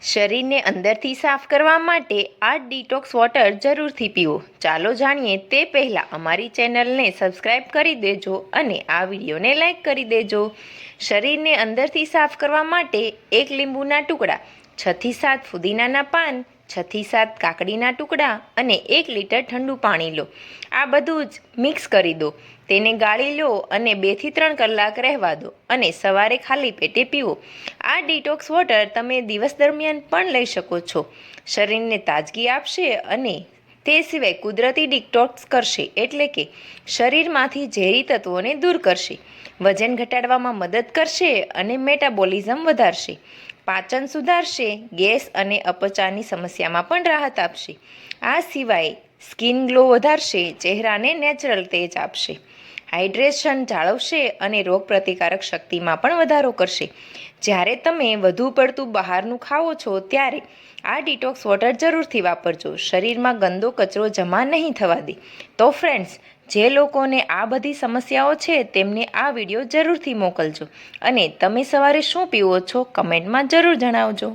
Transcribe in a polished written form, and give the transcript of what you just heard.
શરીરને અંદરથી સાફ કરવા માટે આ ડિટોક્સ વોટર જરૂરથી પીવો. ચાલો જાણીએ તે પહેલાં અમારી ચેનલને સબસ્ક્રાઈબ કરી દેજો અને આ વિડીયોને લાઈક કરી દેજો. શરીરને અંદરથી સાફ કરવા માટે 1 લીંબુના ટુકડા, 6 થી 7 ફુદીનાના પાન, 6 થી 7 કાકડીના ટુકડા અને 1 લીટર ઠંડુ પાણી લો. આ બધું જ મિક્સ કરી દો. તેને ગાળી લો અને 2 થી 3 કલાક રહેવા દો અને સવારે ખાલી પેટે પીવો. આ ડિટોક્સ વોટર તમે દિવસ દરમિયાન પણ લઈ શકો છો. શરીરને તાજગી આપશે અને તે સિવાય કુદરતી ડિટોક્સ કરશે, એટલે કે શરીરમાંથી ઝેરી તત્વોને દૂર કરશે, વજન ઘટાડવામાં મદદ કરશે અને મેટાબોલિઝમ વધારશે, પાચન સુધારશે, ગેસ અને અપચાની સમસ્યામાં પણ રાહત આપશે. આ સિવાય સ્કિન ગ્લો વધારશે, ચહેરાને નેચરલ તેજ આપશે, હાઇડ્રેશન જાળવશે અને રોગપ્રતિકારક શક્તિમાં પણ વધારો કરશે. જ્યારે તમે વધુ પડતું બહારનું ખાઓ છો ત્યારે આ ડિટોક્સ વોટર જરૂરથી વાપરજો. શરીરમાં ગંદો કચરો જમા નહીં થવા દે. તો ફ્રેન્ડ્સ, જે લોકોને આ બધી સમસ્યાઓ છે તેમને આ વિડીયો જરૂરથી મોકલજો અને તમે સવારે શું પીવો છો કમેન્ટમાં જરૂર જણાવજો.